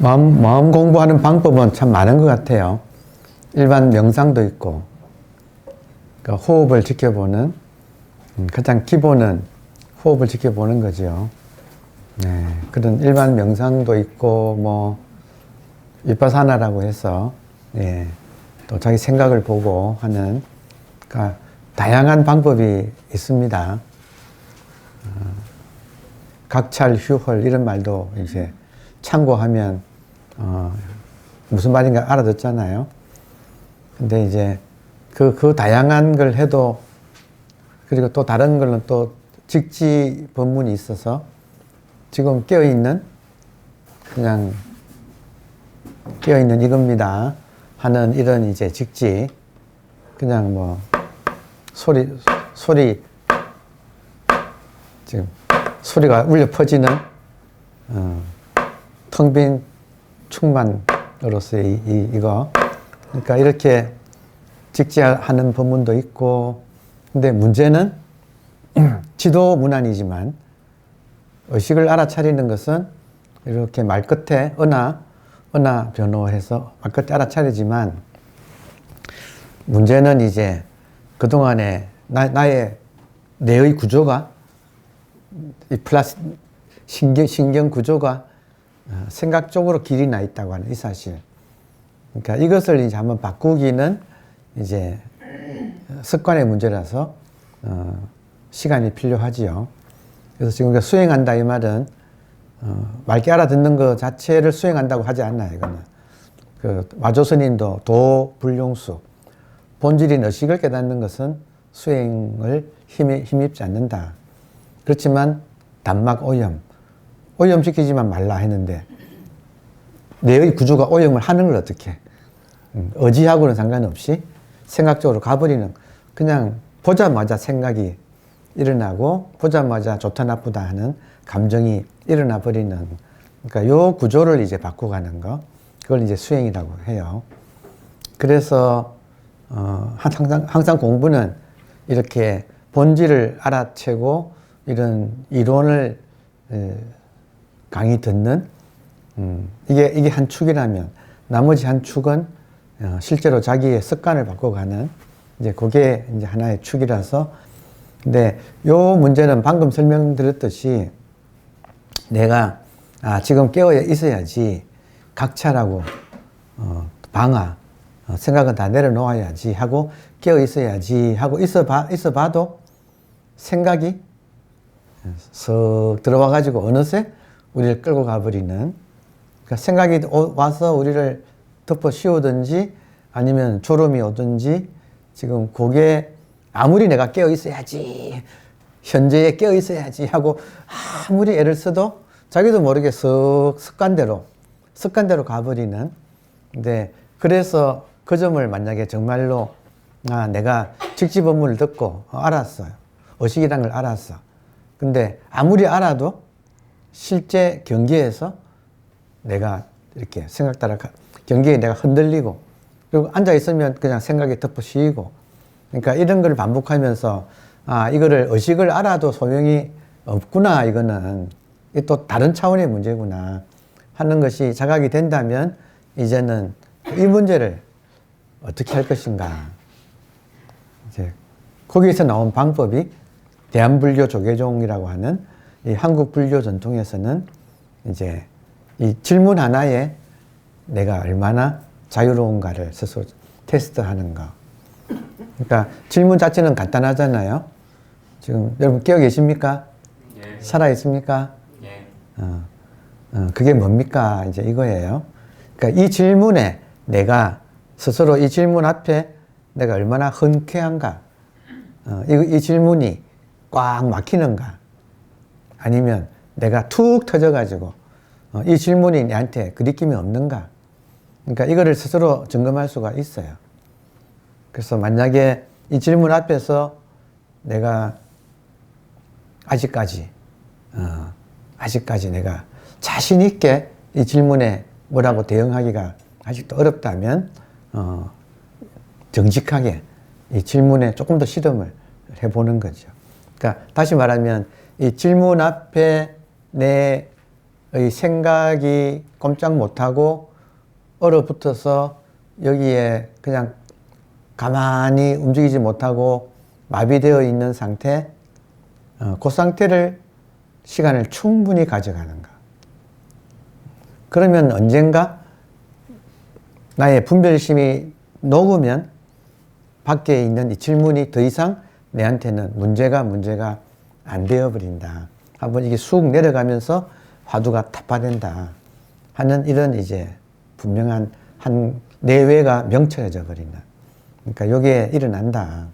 마음 공부하는 방법은 참 많은 것 같아요. 일반 명상도 있고, 그러니까 호흡을 지켜보는, 가장 기본은 호흡을 지켜보는 거죠. 네, 그런 일반 명상도 있고, 뭐, 위파사나라고 해서, 예, 또 자기 생각을 보고 하는, 그러니까 다양한 방법이 있습니다. 각찰, 휴헐, 이런 말도 이제 참고하면, 무슨 말인가 알아듣잖아요. 근데 이제 그 다양한 걸 해도, 그리고 또 다른 걸로 또 직지 법문이 있어서 지금 그냥 깨어있는 이겁니다 하는 이런 이제 직지, 그냥 뭐 소리 지금 소리가 울려 퍼지는 텅 빈 충만으로서의 이거. 그러니까 이렇게 직지하는 법문도 있고, 근데 문제는 지도문안이지만 의식을 알아차리는 것은 이렇게 말끝에 은하 변호해서 말끝에 알아차리지만, 문제는 이제 그동안에 나의 뇌의 구조가, 이 신경 구조가 생각 쪽으로 길이 나 있다고 하는 이 사실. 그러니까 이것을 이제 한번 바꾸기는 이제 습관의 문제라서 시간이 필요하지요. 그래서 지금 수행한다 이 말은 맑게 알아듣는 것 자체를 수행한다고 하지 않나요, 이거는. 그 마조 스님도 도불용수, 본질인 의식을 깨닫는 것은 수행을 힘입지 않는다. 그렇지만 단막 오염시키지만 말라 했는데, 뇌의 구조가 오염을 하는 걸 어떻게 해? 의지하고는 상관없이 생각적으로 가버리는, 그냥 보자마자 생각이 일어나고 보자마자 좋다 나쁘다 하는 감정이 일어나 버리는, 그러니까 요 구조를 이제 바꿔가는 거, 그걸 이제 수행이라고 해요. 그래서 항상 공부는 이렇게 본질을 알아채고 이런 이론을 강의 듣는, 이게 한 축이라면 나머지 한 축은 실제로 자기의 습관을 바꿔가는, 이제 그게 이제 하나의 축이라서. 근데 요 문제는 방금 설명드렸듯이 내가 지금 깨어 있어야지, 각차라고 방아 생각은 다 내려놓아야지 하고 깨어 있어야지 하고 있어봐도 생각이 썩 들어와 가지고 어느새 우리를 끌고 가버리는, 그러니까 생각이 와서 우리를 덮어 씌우든지 아니면 졸음이 오든지, 지금 그게 아무리 내가 깨어 있어야지, 현재에 깨어 있어야지 하고 아무리 애를 써도 자기도 모르게 썩 습관대로 가버리는. 근데 그래서 그 점을 만약에 정말로 내가 직지법문을 듣고 알았어요. 의식이라는 걸 알았어. 근데 아무리 알아도 실제 경계에서 내가 이렇게 생각 따라 경계에 내가 흔들리고, 그리고 앉아 있으면 그냥 생각이 덮어 씌이고, 그러니까 이런 걸 반복하면서 이거를 의식을 알아도 소용이 없구나, 이거는 또 다른 차원의 문제구나 하는 것이 자각이 된다면, 이제는 이 문제를 어떻게 할 것인가. 이제 거기에서 나온 방법이 대한불교 조계종이라고 하는 이 한국 불교 전통에서는 이제 이 질문 하나에 내가 얼마나 자유로운가를 스스로 테스트하는 거. 그러니까 질문 자체는 간단하잖아요. 지금 여러분 깨어 계십니까? 예. 살아 있습니까? 예. 그게 뭡니까? 이제 이거예요. 그러니까 이 질문에 내가 스스로 이 질문 앞에 내가 얼마나 흔쾌한가, 이 질문이 꽉 막히는가, 아니면 내가 툭 터져가지고 이 질문이 내한테 그 느낌이 없는가. 그러니까 이거를 스스로 점검할 수가 있어요. 그래서 만약에 이 질문 앞에서 내가 아직까지 내가 자신 있게 이 질문에 뭐라고 대응하기가 아직도 어렵다면 정직하게 이 질문에 조금 더 실험을 해보는 거죠. 그러니까 다시 말하면 이 질문 앞에 내 생각이 꼼짝 못하고 얼어붙어서 여기에 그냥 가만히 움직이지 못하고 마비되어 있는 상태, 그 상태를 시간을 충분히 가져가는가. 그러면 언젠가 나의 분별심이 녹으면 밖에 있는 이 질문이 더 이상 내한테는 문제가 안 되어버린다. 한번 이게 쑥 내려가면서 화두가 타파된다 하는 이런 이제 분명한 한 내외가 명철해져 버린다. 그러니까 요게 일어난다.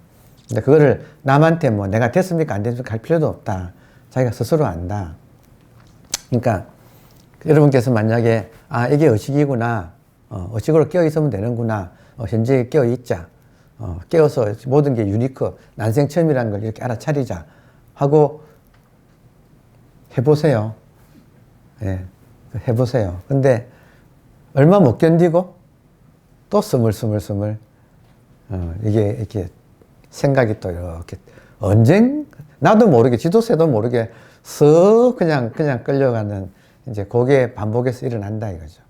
근데 그거를 남한테 뭐 내가 됐습니까 안 됐습니까 할 필요도 없다. 자기가 스스로 안다. 그러니까 여러분께서 만약에 이게 의식이구나. 의식으로 깨어 있으면 되는구나. 현재에 깨어 있자. 깨어서 모든 게 유니크, 난생 처음이라는 걸 이렇게 알아차리자 하고 해보세요. 예, 해보세요. 근데 얼마 못 견디고 또 스물스물 이게 이렇게 생각이 또 이렇게 나도 모르게 지도새도 모르게 쓱 그냥 끌려가는 이제 그게 반복해서 일어난다 이거죠.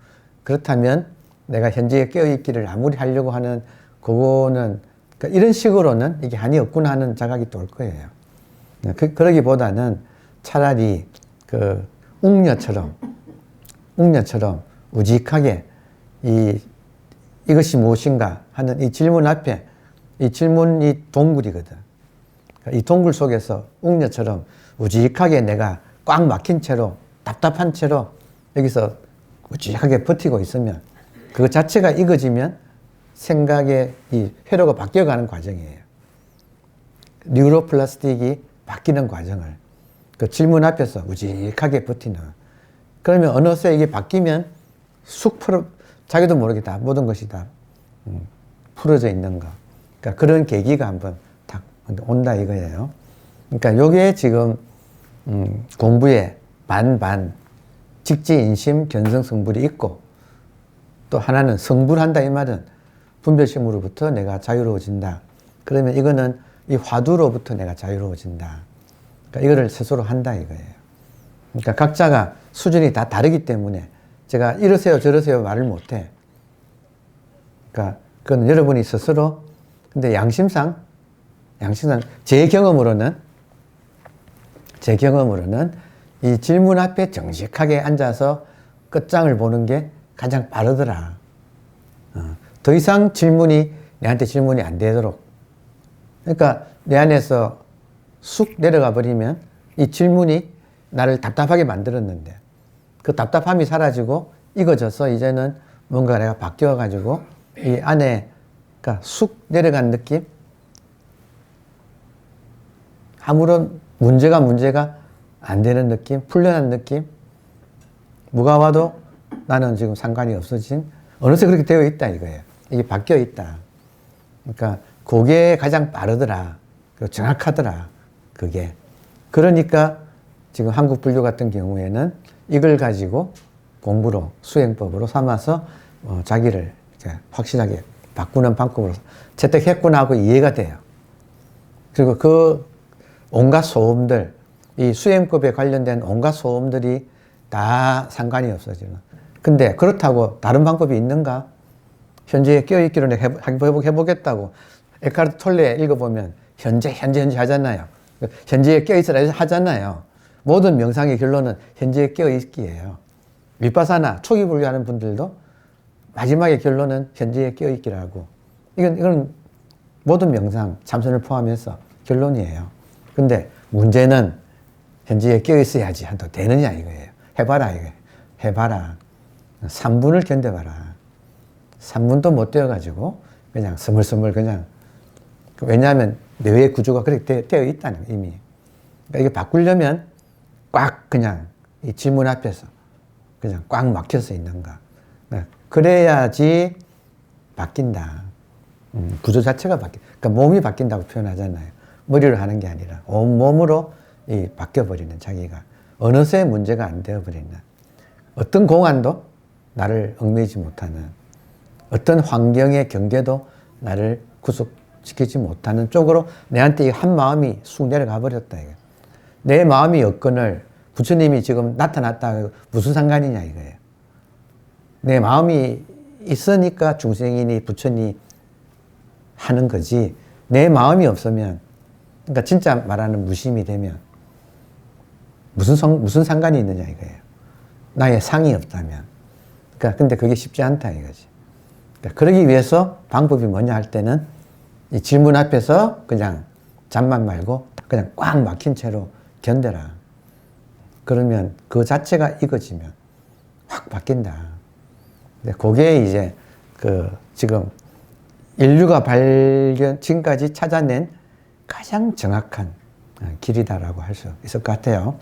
그렇다면 내가 현재에 깨어있기를 아무리 하려고 하는 그거는 그러니까 이런 식으로는 이게 한이 없구나 하는 자각이 또 올 거예요. 그러기보다는 차라리 그 웅녀처럼 우직하게 이것이 무엇인가 하는 이 질문 앞에 이 질문이 동굴이거든. 이 동굴 속에서 웅녀처럼 우직하게 내가 꽉 막힌 채로 답답한 채로 여기서 우직하게 버티고 있으면 그것 자체가 익어지면 생각의 이 회로가 바뀌어가는 과정이에요. 뉴로플라스틱이 바뀌는 과정을 그 질문 앞에서 우직하게 버티는. 그러면 어느새 이게 바뀌면 쑥 자기도 모르게 다 모든 것이 다 풀어져 있는 거. 그러니까 그런 계기가 한번 딱 온다 이거예요. 그러니까 요게 지금 공부에 반반 직지인심 견성성불이 있고 또 하나는 성불한다 이 말은 분별심으로부터 내가 자유로워진다. 그러면 이거는 이 화두로부터 내가 자유로워진다. 그러니까 이거를 스스로 한다 이거예요. 그러니까 각자가 수준이 다 다르기 때문에 제가 이러세요 저러세요 말을 못해. 그러니까 그건 여러분이 스스로 근데 양심상 제 경험으로는 이 질문 앞에 정직하게 앉아서 끝장을 보는 게 가장 빠르더라. 더 이상 내한테 질문이 안 되도록. 그러니까 내 안에서 쑥 내려가 버리면 이 질문이 나를 답답하게 만들었는데 그 답답함이 사라지고 익어져서 이제는 뭔가 내가 바뀌어가지고 이 안에 그러니까 쑥 내려간 느낌? 아무런 문제가 안 되는 느낌? 풀려난 느낌? 뭐가 와도 나는 지금 상관이 없어진 어느새 그렇게 되어 있다 이거예요. 이게 바뀌어 있다. 그러니까 그게 가장 빠르더라. 그리고 정확하더라. 그게. 그러니까 지금 한국 불교 같은 경우에는 이걸 가지고 공부로 수행법으로 삼아서 자기를 이제 확실하게 바꾸는 방법으로 채택했구나 하고 이해가 돼요. 그리고 그 온갖 소음들, 이 수행법에 관련된 온갖 소음들이 다 상관이 없어지는. 근데 그렇다고 다른 방법이 있는가? 현재에 깨어있기로 해보겠다고 에카르트 톨레 읽어보면 현재 하잖아요. 현재에 깨어있으라 하잖아요. 모든 명상의 결론은 현재에 깨어있기예요. 위파사나 초기 불교하는 분들도 마지막의 결론은 현재에 깨어있기라고. 이건 모든 명상, 참선을 포함해서 결론이에요. 근데 문제는 현재에 깨어있어야지 한도 되느냐 이거예요. 해봐라 이거예요. 해봐라. 3분을 견뎌봐라. 3분도 못 되어가지고 그냥 스물스물 그냥. 왜냐하면 뇌의 구조가 그렇게 되어 있다는 거예요, 이미. 그러니까 이게 바꾸려면 꽉 그냥 이 질문 앞에서 그냥 꽉 막혀서 있는가. 그래야지 바뀐다. 구조 자체가 그러니까 몸이 바뀐다고 표현하잖아요. 머리로 하는 게 아니라 온몸으로 바뀌어버리는 자기가. 어느새 문제가 안 되어버리는. 어떤 공안도 나를 얽매이지 못하는 어떤 환경의 경계도 나를 구속시키지 못하는 쪽으로 내한테 한 마음이 쑥 내려가 버렸다. 이거. 내 마음이 여건을 부처님이 지금 나타났다. 무슨 상관이냐 이거예요. 내 마음이 있으니까 중생이니 부처니 하는 거지. 내 마음이 없으면, 그러니까 진짜 말하는 무심이 되면 무슨 상관이 있느냐 이거예요. 나의 상이 없다면. 그러니까 근데 그게 쉽지 않다 이거지. 그러니까 그러기 위해서 방법이 뭐냐 할 때는 이 질문 앞에서 그냥 잠만 말고 그냥 꽉 막힌 채로 견뎌라. 그러면 그 자체가 익어지면 확 바뀐다. 그게 이제 지금 인류가 지금까지 찾아낸 가장 정확한 길이다라고 할 수 있을 것 같아요.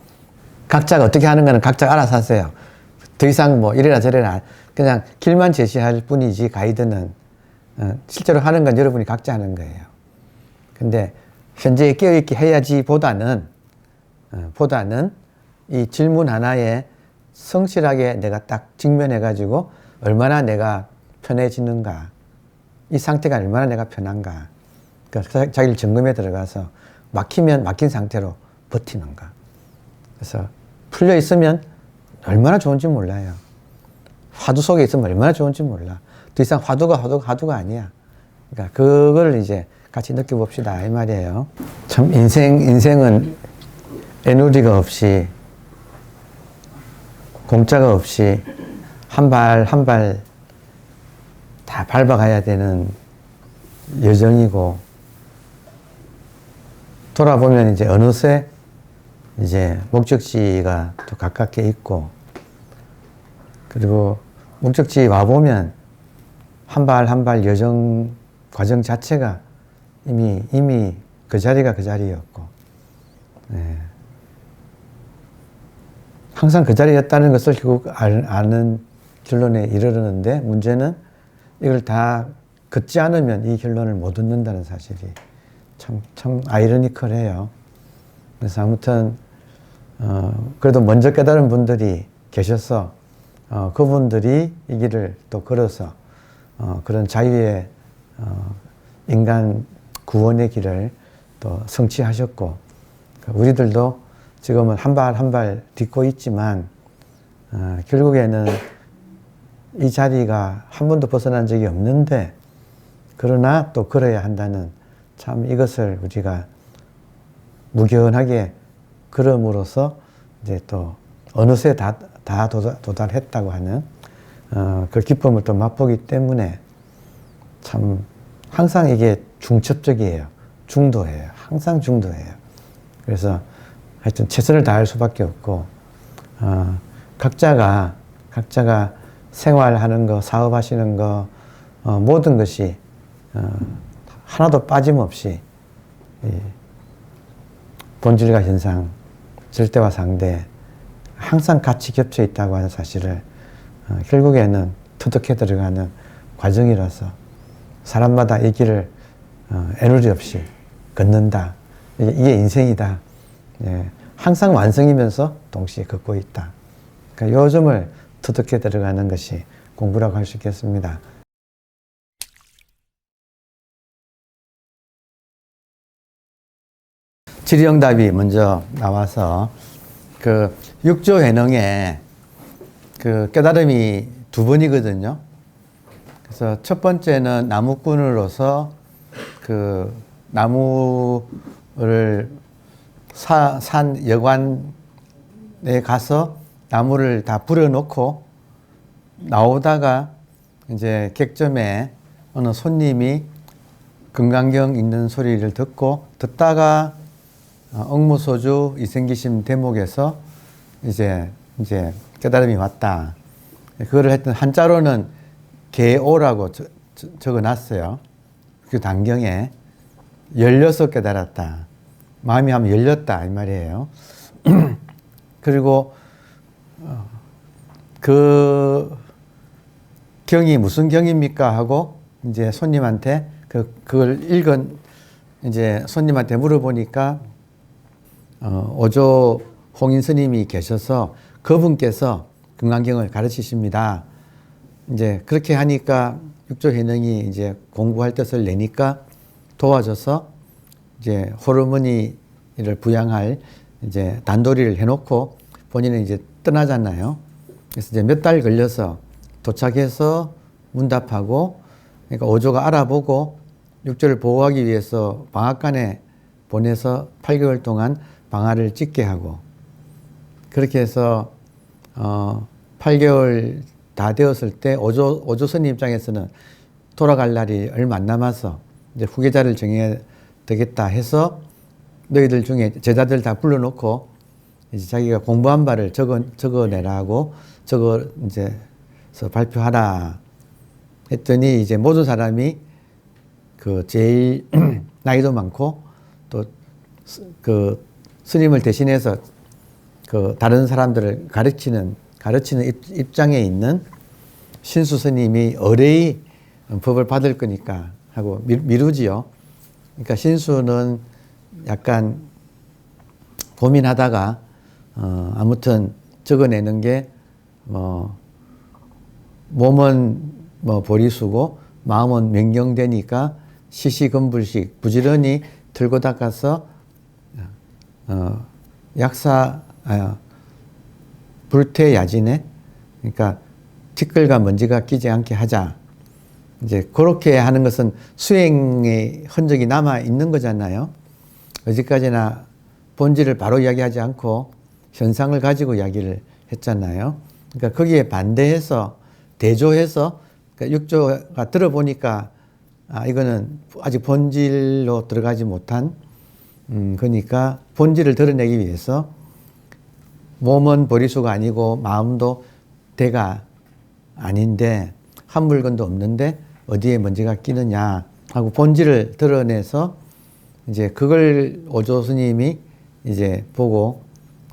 각자가 어떻게 하는 거는 각자 알아서 하세요. 더 이상 뭐 이래라 저래라 그냥 길만 제시할 뿐이지 가이드는 실제로 하는 건 여러분이 각자 하는 거예요. 근데 현재 깨어있게 해야지 보다는 이 질문 하나에 성실하게 내가 딱 직면해가지고 얼마나 내가 편해지는가, 이 상태가 얼마나 내가 편한가, 그러니까 자기를 점검에 들어가서 막히면 막힌 상태로 버티는가. 그래서 풀려 있으면 얼마나 좋은지 몰라요. 화두 속에 있으면 얼마나 좋은지 몰라. 더 이상 화두가 아니야. 그러니까 그걸 이제 같이 느껴봅시다 이 말이에요. 참 인생은 애누리가 없이 공짜가 없이 한 발 한 발 다 밟아가야 되는 여정이고, 돌아보면 이제 어느새 이제 목적지가 또 가깝게 있고, 그리고 목적지 와보면 한 발 한 발 여정 과정 자체가 이미 그 자리가 그 자리였고, 네. 항상 그 자리였다는 것을 결국 아는 결론에 이르르는데, 문제는 이걸 다 걷지 않으면 이 결론을 못 얻는다는 사실이 참 아이러니컬해요. 그래서 아무튼 그래도 먼저 깨달은 분들이 계셔서 그분들이 이 길을 또 걸어서 그런 자유의 인간 구원의 길을 또 성취하셨고, 우리들도 지금은 한 발 한 발 딛고 있지만 결국에는 이 자리가 한 번도 벗어난 적이 없는데, 그러나 또 걸어야 한다는, 참 이것을 우리가 무견하게 걸음으로써 이제 또 어느새 다 도달했다고 하는 그 기쁨을 또 맛보기 때문에 참 항상 이게 중첩적이에요. 중도예요. 항상 중도예요. 그래서 하여튼 최선을 다할 수밖에 없고, 각자가 생활하는 거, 사업하시는 거, 모든 것이 하나도 빠짐없이 본질과 현상, 절대와 상대 항상 같이 겹쳐 있다고 하는 사실을 결국에는 터득해 들어가는 과정이라서 사람마다 이 길을 애누리 없이 걷는다. 이게 인생이다. 예, 항상 완성이면서 동시에 걷고 있다. 그러니까 요 점을 터득해 들어가는 것이 공부라고 할 수 있겠습니다. 질의응답이 먼저 나와서 그 육조 해능에 그 깨달음이 두 번이거든요. 그래서 첫 번째는 나무꾼으로서 그 나무를 산 여관에 가서 나무를 다 불어놓고 나오다가 이제 객점에 어느 손님이 금강경 읽는 소리를 듣다가 억무소주 이생기심 대목에서 이제 깨달음이 왔다. 그거를 했던 한자로는 개오라고 적어놨어요. 그 단경에 열려서 깨달았다. 마음이 하면 열렸다 이 말이에요. 그리고 그 경이 무슨 경입니까 하고 이제 손님한테 그걸 읽은 이제 손님한테 물어보니까 오조 홍인 스님이 계셔서 그분께서 금강경을 가르치십니다. 이제 그렇게 하니까 육조 해능이 이제 공부할 뜻을 내니까 도와줘서 이제 호르머니를 부양할 이제 단도리를 해놓고 본인은 이제 떠나잖아요. 그래서 이제 몇 달 걸려서 도착해서 문답하고, 그러니까 오조가 알아보고 육조를 보호하기 위해서 방앗간에 보내서 8개월 동안 방아를 찍게 하고, 그렇게 해서 8개월 다 되었을 때 오조 스님 입장에서는 돌아갈 날이 얼마 안 남아서 이제 후계자를 정해야 되겠다 해서 너희들 중에 제자들 다 불러놓고 이제 자기가 공부한 바를 적어내라고 이제 발표하라 했더니, 이제 모든 사람이 그 제일 나이도 많고 또 그 스님을 대신해서 그 다른 사람들을 가르치는 입장에 있는 신수 스님이 의뢰의 법을 받을 거니까 하고 미루지요. 그러니까 신수는 약간 고민하다가 아무튼 적어내는 게 몸은 보리수고 마음은 명경되니까 시시건불식 부지런히 들고 닦아서 불태야진에, 그러니까 티끌과 먼지가 끼지 않게 하자. 이제 그렇게 하는 것은 수행의 흔적이 남아 있는 거잖아요. 어디까지나 본질을 바로 이야기하지 않고 현상을 가지고 이야기를 했잖아요. 그러니까 거기에 반대해서 대조해서, 그러니까 육조가 들어보니까 이거는 아직 본질로 들어가지 못한, 그러니까 본질을 드러내기 위해서 몸은 보리수가 아니고 마음도 대가 아닌데 한 물건도 없는데 어디에 먼지가 끼느냐 하고 본질을 드러내서, 이제 그걸 오조 스님이 이제 보고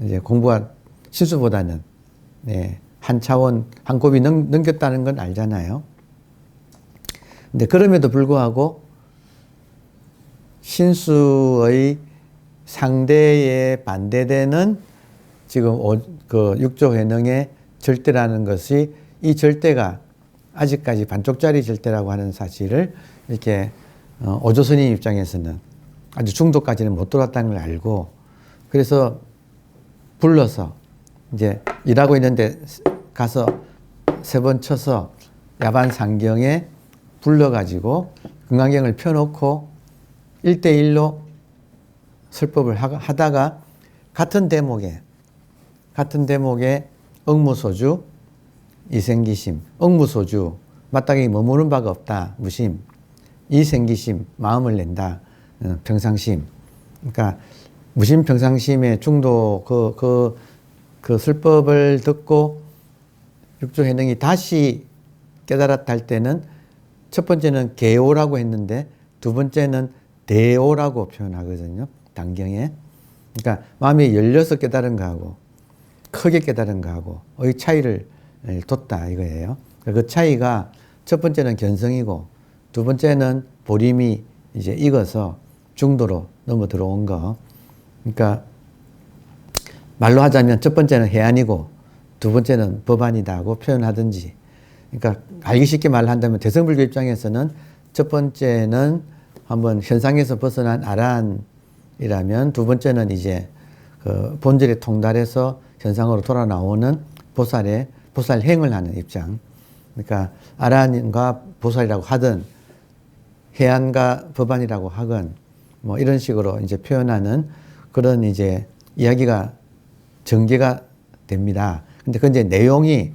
이제 공부가 신수보다는 한 차원 한 곱이 넘겼다는 건 알잖아요. 근데 그럼에도 불구하고 신수의 상대에 반대되는 지금 그 육조회능의 절대라는 것이, 이 절대가 아직까지 반쪽짜리 절대라고 하는 사실을 이렇게 오조 스님 입장에서는 아주 중도까지는 못 돌았다는 걸 알고, 그래서 불러서 이제 일하고 있는데 가서 3번 쳐서 야반 상경에 불러가지고 금강경을 펴놓고 1대1로 설법을 하다가 같은 대목에 억무소주, 이생기심, 억무소주, 마땅히 머무는 바가 없다, 무심, 이생기심, 마음을 낸다, 평상심. 그러니까 무심 평상심의 중도 그 설법을 듣고 육조회능이 다시 깨달았다 할 때는 첫 번째는 개오라고 했는데 두 번째는 대오라고 표현하거든요. 단경에. 그러니까 마음이 열려서 깨달은 거하고 크게 깨달은 거하고의 차이를 뒀다 이거예요. 그 차이가 첫 번째는 견성이고 두 번째는 보림이 이제 익어서 중도로 넘어 들어온 거. 그러니까 말로 하자면 첫 번째는 해안이고 두 번째는 법안이다고 표현하든지. 그러니까 알기 쉽게 말한다면 대성불교 입장에서는 첫 번째는 한번 현상에서 벗어난 아란이라면 두 번째는 이제 그 본질에 통달해서 현상으로 돌아 나오는 보살행을 하는 입장. 그러니까 아란과 보살이라고 하든 해안과 법안이라고 하건 뭐 이런 식으로 이제 표현하는 그런 이제 이야기가 전개가 됩니다. 근데 그 이제 내용이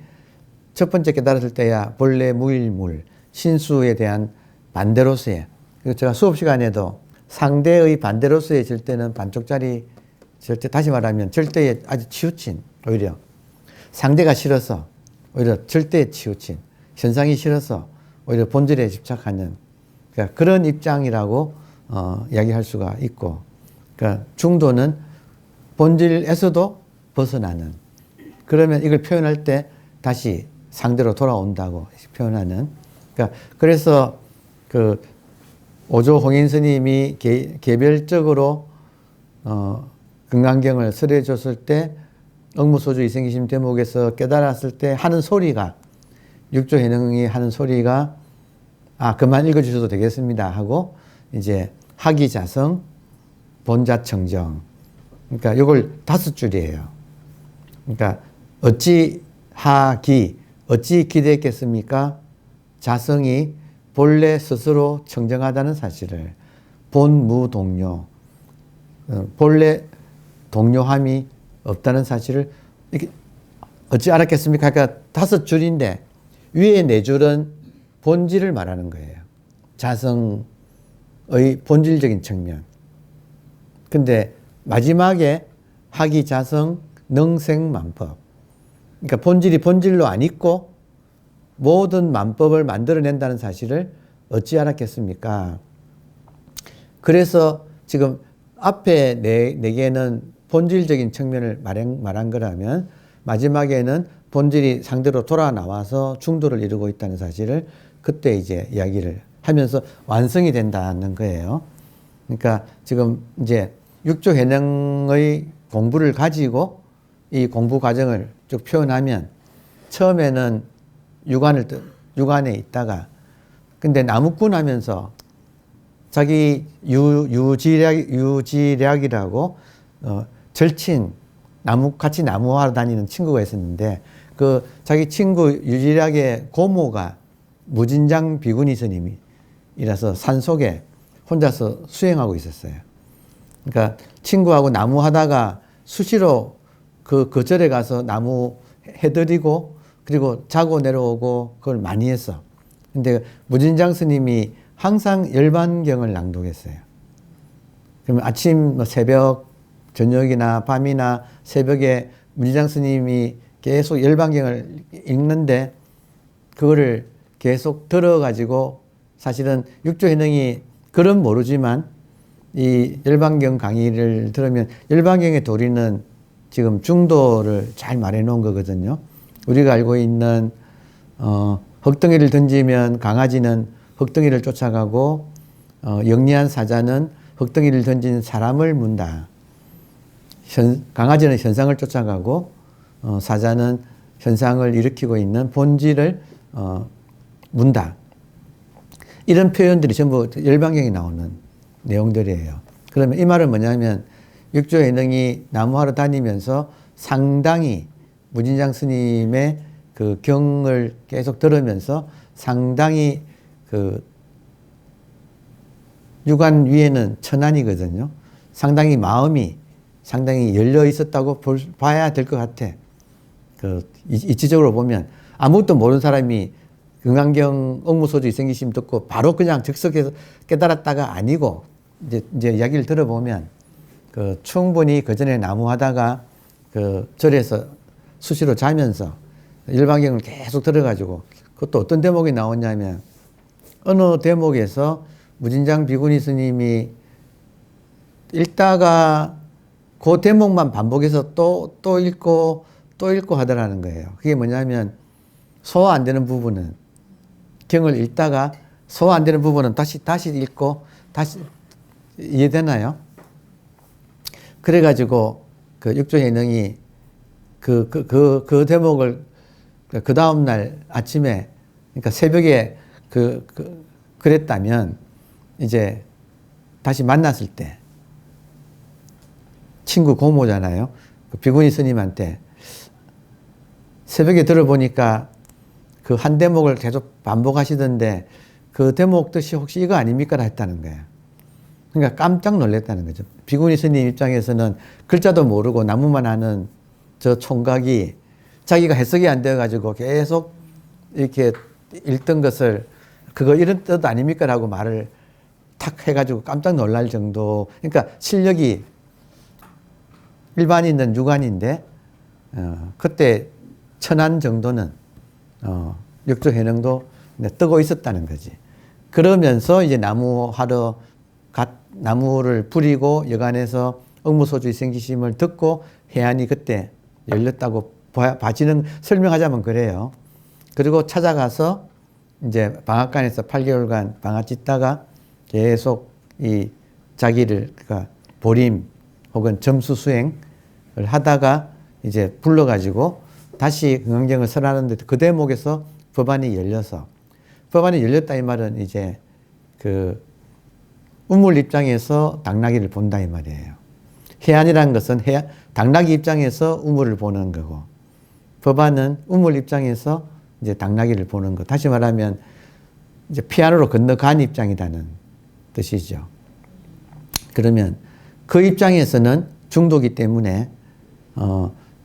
첫 번째 깨달았을 때야 본래 무일물, 신수에 대한 반대로서의, 그리고 제가 수업 시간에도 상대의 반대로서의 절대는 반쪽짜리 절대, 다시 말하면 절대에 아주 치우친, 오히려 상대가 싫어서 오히려 절대에 치우친, 현상이 싫어서 오히려 본질에 집착하는, 그러니까 그런 입장이라고 이야기할 수가 있고, 그러니까 중도는 본질에서도 벗어나는, 그러면 이걸 표현할 때 다시 상대로 돌아온다고 표현하는. 그러니까 그래서 그 오조 홍인 스님이 개별적으로 금강경을 설해 줬을 때 억무소주 이생기심 대목에서 깨달았을 때 하는 소리가, 육조회능이 하는 소리가 그만 읽어주셔도 되겠습니다 하고 이제 하기자성 본자청정, 그러니까 이걸 5줄이에요. 그러니까 어찌 하기, 어찌 기대했겠습니까? 자성이 본래 스스로 청정하다는 사실을, 본무동료, 본래 동료함이 없다는 사실을 이렇게 어찌 알았겠습니까? 그러니까 5줄인데 위에 4줄은 본질을 말하는 거예요. 자성의 본질적인 측면. 근데 마지막에 하기 자성 능생만법. 그러니까 본질이 본질로 안 있고 모든 만법을 만들어낸다는 사실을 어찌 알았겠습니까? 그래서 지금 앞에 네 개는 본질적인 측면을 말한 거라면 마지막에는 본질이 상대로 돌아 나와서 충돌을 이루고 있다는 사실을 그때 이제 이야기를 하면서 완성이 된다는 거예요. 그러니까 지금 이제 육조 해능의 공부를 가지고 이 공부 과정을 쭉 표현하면 처음에는 육안에 있다가 근데 나무꾼 하면서 자기 유지략이라고 절친 같이 나무하러 다니는 친구가 있었는데 그 자기 친구 유지략의 고모가 무진장 비구니 스님이라서 산속에 혼자서 수행하고 있었어요. 그러니까 친구하고 나무 하다가 수시로 그 절에 가서 나무 해드리고 그리고 자고 내려오고 그걸 많이 했어. 근데 무진장 스님이 항상 열반경을 낭독했어요. 그러면 아침 새벽 저녁이나 밤이나 새벽에 무진장 스님이 계속 열반경을 읽는데 그거를 계속 들어가지고 사실은 육조해능이 글은 모르지만 이 열반경 강의를 들으면 열반경의 도리는 지금 중도를 잘 말해 놓은 거거든요. 우리가 알고 있는 흙덩이를 던지면 강아지는 흙덩이를 쫓아가고 영리한 사자는 흙덩이를 던진 사람을 문다. 강아지는 현상을 쫓아가고 사자는 현상을 일으키고 있는 본질을 문다. 이런 표현들이 전부 열반경에 나오는 내용들이에요. 그러면 이 말은 뭐냐면 육조해능이 나무하러 다니면서 상당히 무진장 스님의 그 경을 계속 들으면서 상당히 그 육안 위에는 천안이거든요. 상당히 마음이 상당히 열려 있었다고 봐야 될 것 같아. 그 이치적으로 보면 아무것도 모르는 사람이 금강경 억무소주 이생기심 듣고 바로 그냥 즉석에서 깨달았다가 아니고 이제 이야기를 들어보면 그 충분히 그 전에 나무하다가 그 절에서 수시로 자면서 열반경을 계속 들어가지고 그것도 어떤 대목이 나오냐면 어느 대목에서 무진장 비구니 스님이 읽다가 그 대목만 반복해서 또 읽고 또 읽고 하더라는 거예요. 그게 뭐냐면 소화 안 되는 부분은 경을 읽다가 소화 안 되는 부분은 다시 읽고 다시 이해되나요? 그래가지고 그 육조해능이 그 대목을 그 다음날 아침에 그러니까 새벽에 그랬다면 이제 다시 만났을 때 친구 고모잖아요. 그 비구니 스님한테 새벽에 들어보니까 그 한 대목을 계속 반복하시던데 그 대목 뜻이 혹시 이거 아닙니까? 했다는 거예요. 그러니까 깜짝 놀랐다는 거죠. 비구니 스님 입장에서는 글자도 모르고 나무만 하는 저 총각이 자기가 해석이 안 되어가지고 계속 이렇게 읽던 것을 그거 이런 뜻 아닙니까? 라고 말을 탁 해가지고 깜짝 놀랄 정도. 그러니까 실력이 일반인은 유관인데 그때 천안 정도는 육조해능도 뜨고 있었다는 거지. 그러면서 이제 나무를 부리고 여간에서 억무소주 이생기심을 듣고 해안이 그때 열렸다고 봐지는 설명하자면 그래요. 그리고 찾아가서 이제 방앗간에서 8개월간 방앗 짓다가 계속 이 자기를 그러니까 보림 혹은 점수 수행을 하다가 이제 불러가지고 다시 금강경을 설하는데 그 대목에서 법안이 열려서 법안이 열렸다 이 말은 이제 그 우물 입장에서 당나귀를 본다 이 말이에요. 해안이라는 것은 당나귀 입장에서 우물을 보는 거고, 법안은 우물 입장에서 이제 당나귀를 보는 거. 다시 말하면 이제 피안으로 건너간 입장이라는 뜻이죠. 그러면 그 입장에서는 중도기 때문에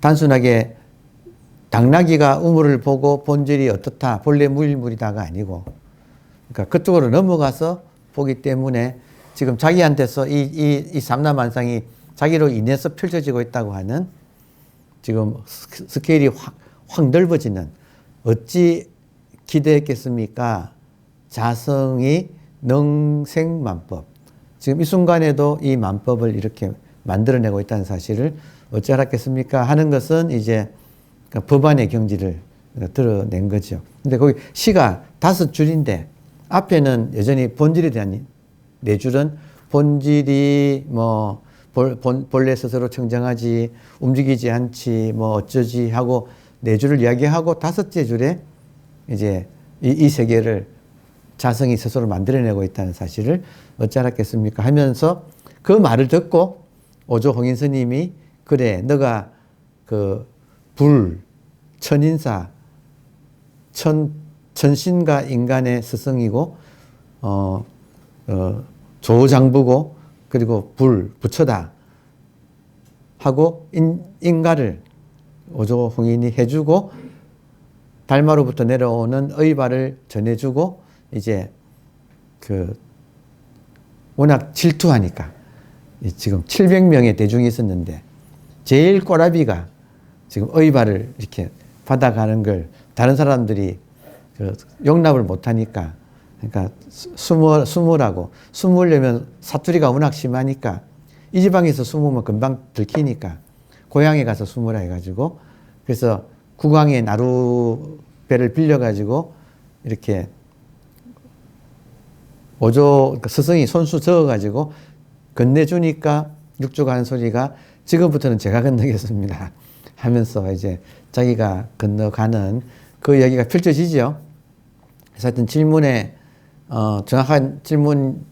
단순하게 당나귀가 우물을 보고 본질이 어떻다, 본래 무일물이다가 아니고, 그러니까 그쪽으로 넘어가서 보기 때문에 지금 자기한테서 이 삼라만상이 자기로 인해서 펼쳐지고 있다고 하는 지금 스케일이 확 넓어지는, 어찌 기대했겠습니까? 자성이 능생만법. 지금 이 순간에도 이 만법을 이렇게 만들어내고 있다는 사실을 어찌 알았겠습니까? 하는 것은 이제 법안의 경지를 드러낸 거죠. 근데 거기 시가 5줄인데 앞에는 여전히 본질에 대한 4줄은 본질이 뭐 본래 스스로 청정하지, 움직이지 않지, 뭐 어쩌지 하고 4줄을 이야기하고 5째 줄에 이제 이 세계를 자성이 스스로 만들어내고 있다는 사실을 어찌 알았겠습니까? 하면서 그 말을 듣고 오조 홍인 스님이 그래, 너가 그 천인사, 천신과 인간의 스승이고, 조장부고, 그리고 부처다 하고 인가를 오조 홍인이 해주고, 달마로부터 내려오는 의발을 전해주고, 이제 워낙 질투하니까 지금 700명의 대중이 있었는데 제일 꼬라비가 지금 의발을 이렇게 받아가는 걸 다른 사람들이 용납을 못하니까, 그러니까 숨으려면 사투리가 워낙 심하니까 이 지방에서 숨으면 금방 들키니까 고향에 가서 숨으라 해가지고, 그래서 국왕의 나루배를 빌려가지고 이렇게 오조 스승이 손수 저어가지고 건네주니까 육조가 하는 소리가 지금부터는 제가 건너겠습니다 하면서 이제 자기가 건너가는 그 이야기가 펼쳐지죠. 그래서 하여튼 질문에 정확한 질문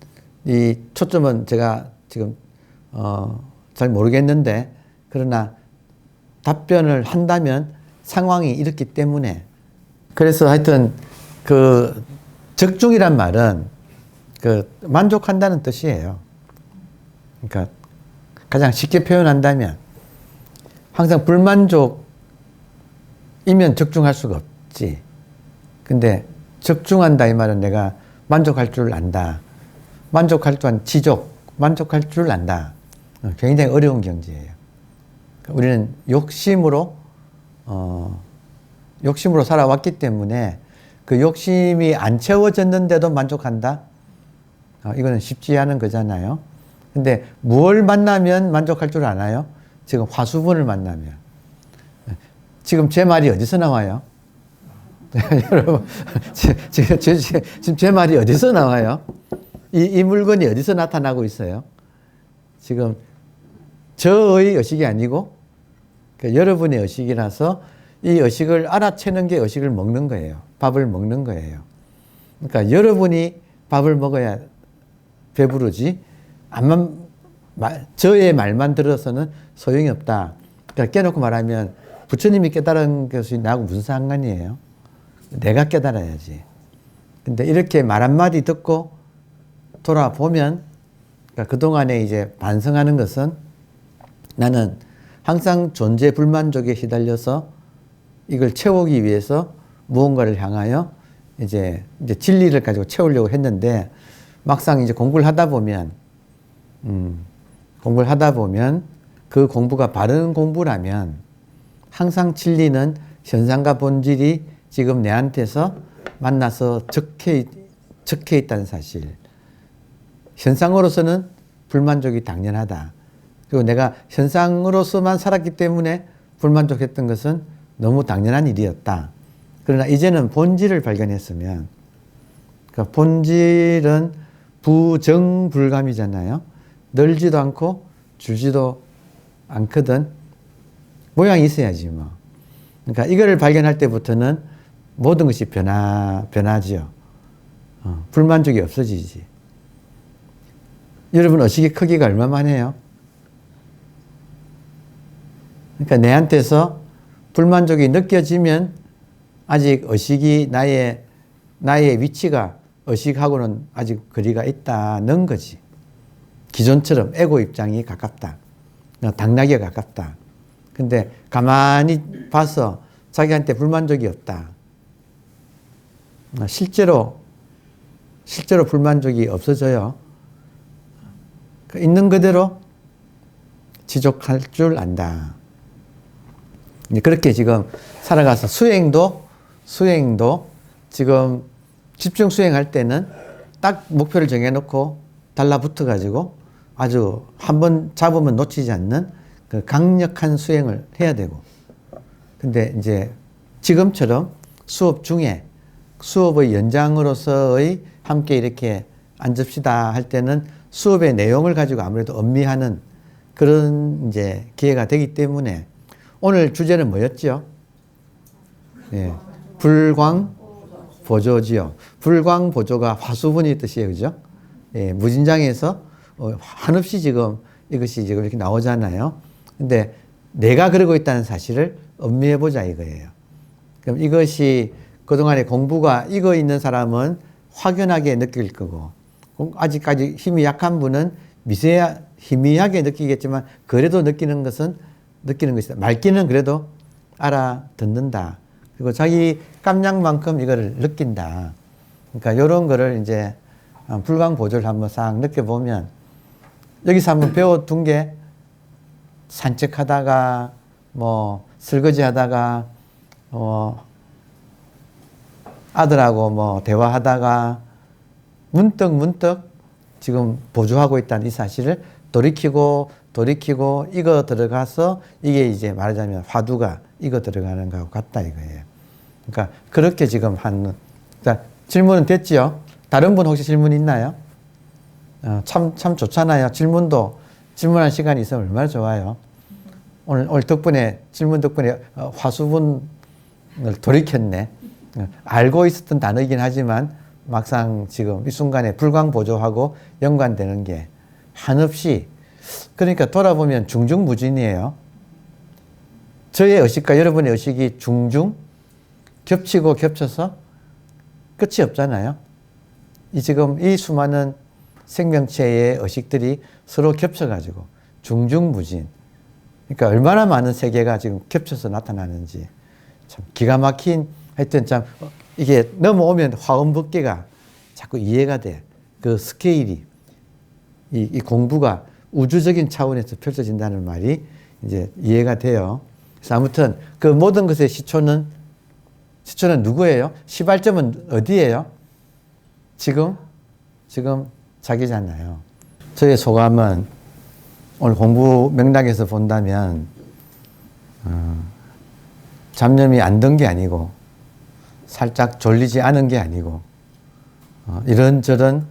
이 초점은 제가 지금 잘 모르겠는데, 그러나 답변을 한다면 상황이 이렇기 때문에, 그래서 하여튼 그 적중이란 말은 만족한다는 뜻이에요. 그러니까 가장 쉽게 표현한다면 항상 불만족이면 적중할 수가 없지. 근데 적중한다 이 말은 내가 만족할 줄 안다. 만족할 또한 만족할 줄 안다. 굉장히 어려운 경지예요. 우리는 욕심으로 살아왔기 때문에 그 욕심이 안 채워졌는데도 만족한다? 이거는 쉽지 않은 거잖아요. 근데 뭘 만나면 만족할 줄 아나요? 지금 화수분을 만나면. 지금 제 말이 어디서 나와요? 여러분, 지금 제 말이 어디서 나와요? 이 물건이 어디서 나타나고 있어요? 지금 저의 의식이 아니고 여러분의 의식이라서 이 의식을 알아채는 게 의식을 먹는 거예요. 밥을 먹는 거예요. 그러니까 여러분이 밥을 먹어야 배부르지, 저의 말만 들어서는 소용이 없다. 그러니까 깨놓고 말하면 부처님이 깨달은 것이 나하고 무슨 상관이에요? 내가 깨달아야지. 근데 이렇게 말 한마디 듣고 돌아보면, 그러니까 그동안에 이제 반성하는 것은 나는 항상 존재 불만족에 휘달려서 이걸 채우기 위해서 무언가를 향하여 이제 진리를 가지고 채우려고 했는데, 막상 이제 공부를 하다 보면 그 공부가 바른 공부라면 항상 진리는 현상과 본질이 지금 내한테서 만나서 적혀 있다는 사실. 현상으로서는 불만족이 당연하다. 그리고 내가 현상으로서만 살았기 때문에 불만족했던 것은 너무 당연한 일이었다. 그러나 이제는 본질을 발견했으면, 그러니까 본질은 부정불감이잖아요. 늘지도 않고 줄지도 않거든. 모양이 있어야지 뭐. 그러니까 이거를 발견할 때부터는 모든 것이 변하지요. 불만족이 없어지지. 여러분 의식의 크기가 얼마만 해요? 그러니까 내한테서 불만족이 느껴지면 아직 의식이 나의 위치가 의식하고는 아직 거리가 있다는 거지. 기존처럼 에고 입장이 가깝다. 당나귀에 가깝다. 근데 가만히 봐서 자기한테 불만족이 없다. 실제로 불만족이 없어져요. 있는 그대로 지족할 줄 안다. 그렇게 지금 살아가서 수행도 지금 집중 수행할 때는 딱 목표를 정해놓고 달라붙어 가지고 아주 한번 잡으면 놓치지 않는 그 강력한 수행을 해야 되고, 근데 이제 지금처럼 수업 중에 수업의 연장으로서의 함께 이렇게 앉읍시다 할 때는 수업의 내용을 가지고 아무래도 음미하는 그런 이제 기회가 되기 때문에 오늘 주제는 뭐였죠? 예, 불광보조지요. 불광보조가 화수분이 뜻이에요, 그죠? 예, 무진장에서 한없이 지금 이것이 지금 이렇게 나오잖아요. 근데 내가 그러고 있다는 사실을 음미해 보자 이거예요. 그럼 이것이 그동안의 공부가 익어 있는 사람은 확연하게 느낄 거고, 아직까지 힘이 약한 분은 희미하게 느끼겠지만 그래도 느끼는 것이다. 맑기는 그래도 알아듣는다. 그리고 자기 깜냥만큼 이거를 느낀다. 그러니까 이런 거를 이제 불광보조를 한번 싹 느껴보면, 여기서 한번 배워둔 게 산책하다가 뭐 설거지 하다가 아들하고 뭐 대화하다가 문득 지금 보조하고 있다는 이 사실을 돌이키고 이거 들어가서 이게 이제 말하자면 화두가 이거 들어가는 거하고 같다 이거예요. 그러니까 그렇게 지금 자, 질문은 됐지요? 다른 분 혹시 질문 있나요? 참 좋잖아요. 질문할 시간이 있으면 얼마나 좋아요. 오늘 질문 덕분에 화수분을 돌이켰네. 알고 있었던 단어이긴 하지만 막상 지금 이 순간에 불광보조하고 연관되는 게 한없이, 그러니까 돌아보면 중중무진이에요. 저의 의식과 여러분의 의식이 중중 겹치고 겹쳐서 끝이 없잖아요. 지금 이 수많은 생명체의 의식들이 서로 겹쳐가지고 중중무진. 그러니까 얼마나 많은 세계가 지금 겹쳐서 나타나는지 참 기가 막힌, 하여튼 참 이게 넘어오면 화엄법계가 자꾸 이해가 돼. 그 스케일이, 이 공부가 우주적인 차원에서 펼쳐진다는 말이 이제 이해가 돼요. 그래서 아무튼 그 모든 것의 시초는 누구예요? 시발점은 어디예요? 지금 자기잖아요. 저의 소감은 오늘 공부 맥락에서 본다면 잡념이 안 든 게 아니고 살짝 졸리지 않은 게 아니고 이런저런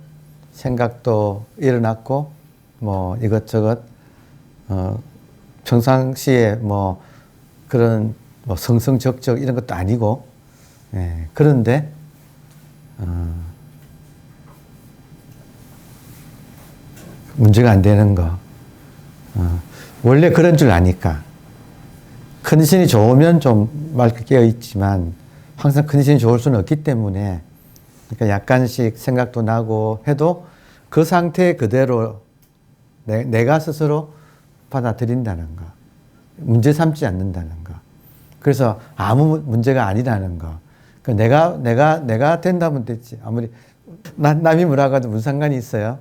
생각도 일어났고 뭐 이것저것 평상시에 뭐 그런 뭐 성성적적 이런 것도 아니고, 예, 그런데 문제가 안 되는 거. 원래 그런 줄 아니까. 컨디션이 좋으면 좀 맑게 깨어 있지만 항상 컨디션이 좋을 수는 없기 때문에, 그러니까 약간씩 생각도 나고 해도 그 상태 그대로 내가 스스로 받아들인다는 거. 문제 삼지 않는다는 거. 그래서 아무 문제가 아니라는 거. 내가 된다면 됐지. 아무리 남이 뭐라고 해도 무슨 상관이 있어요.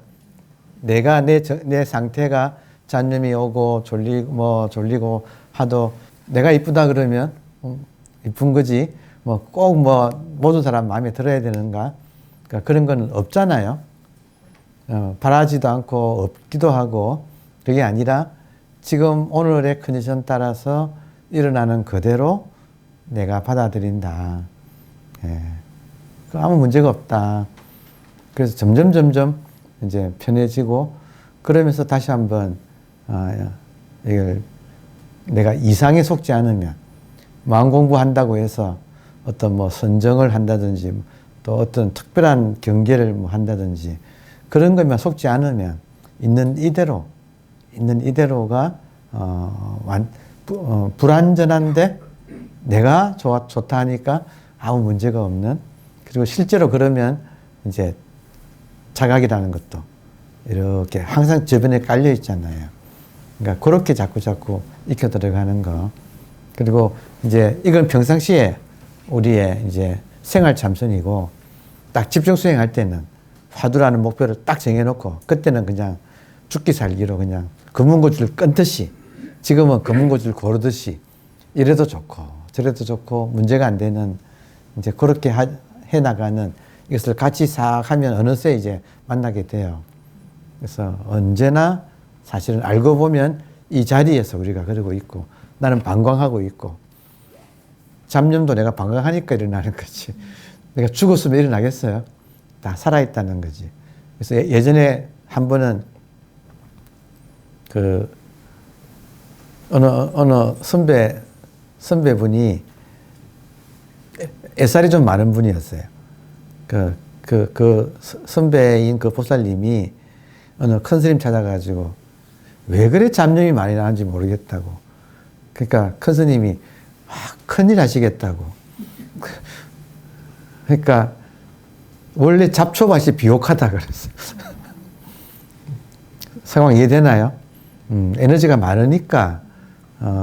내가 내 상태가 잡념이 오고 졸리고 하도 내가 이쁘다 그러면 이쁜 거지. 뭐 꼭 모든 사람 마음에 들어야 되는가? 그러니까 그런 건 없잖아요. 바라지도 않고 없기도 하고, 그게 아니라 지금 오늘의 컨디션 따라서 일어나는 그대로 내가 받아들인다. 예. 아무 문제가 없다. 그래서 점점 이제 편해지고, 그러면서 다시 한번 이걸 내가 이상에 속지 않으면, 마음 공부한다고 해서 어떤 뭐 선정을 한다든지 또 어떤 특별한 경계를 뭐 한다든지 그런 것만 속지 않으면 있는 이대로가 불완전한데 내가 좋다 하니까 아무 문제가 없는, 그리고 실제로 그러면 이제 자각이라는 것도 이렇게 항상 주변에 깔려 있잖아요. 그러니까 그렇게 자꾸 익혀 들어가는 거. 그리고 이제 이건 평상시에 우리의 이제 생활 참선이고, 딱 집중 수행할 때는 화두라는 목표를 딱 정해놓고 그때는 그냥 죽기 살기로 그냥 검은고지를 끊듯이, 지금은 검은고지를 고르듯이 이래도 좋고 저래도 좋고 문제가 안 되는, 이제 그렇게 해나가는, 이것을 같이 싹 하면 어느새 이제 만나게 돼요. 그래서 언제나 사실은 알고 보면 이 자리에서 우리가 그러고 있고, 나는 방광하고 있고, 잡념도 내가 방광하니까 일어나는 거지. 내가 죽었으면 일어나겠어요? 다 살아있다는 거지. 그래서 예전에 한 번은 그 어느 선배분이 애살이 좀 많은 분이었어요. 그 선배인 그 보살님이 어느 큰 스님 찾아가지고 왜 그래 잡념이 많이 나는지 모르겠다고. 그러니까 큰 스님이 큰일 하시겠다고. 그러니까 원래 잡초밭이 비옥하다 그랬어. 상황 이해되나요? 에너지가 많으니까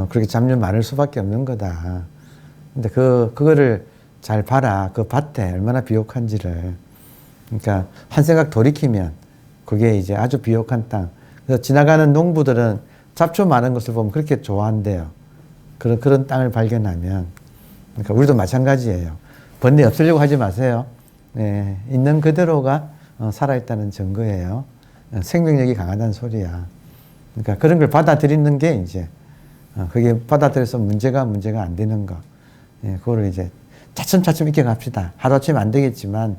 그렇게 잡념 많을 수밖에 없는 거다. 근데 그거를 잘 봐라. 그 밭에 얼마나 비옥한지를. 그러니까 한 생각 돌이키면 그게 이제 아주 비옥한 땅. 그래서 지나가는 농부들은 잡초 많은 것을 보면 그렇게 좋아한대요. 그런 땅을 발견하면. 그러니까 우리도 마찬가지예요. 번뇌 없애려고 하지 마세요. 네, 있는 그대로가 살아있다는 증거예요. 생명력이 강하다는 소리야. 그러니까 그런 걸 받아들이는 게 이제 그게 받아들여서 문제가 안 되는 거. 예, 그거를 이제 차츰차츰 익혀갑시다. 하루아침에 안 되겠지만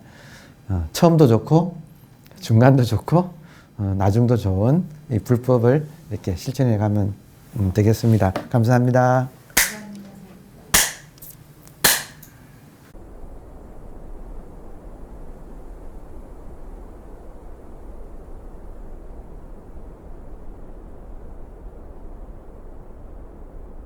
처음도 좋고 중간도 좋고 나중도 좋은 이 불법을 이렇게 실천해 가면 되겠습니다. 감사합니다.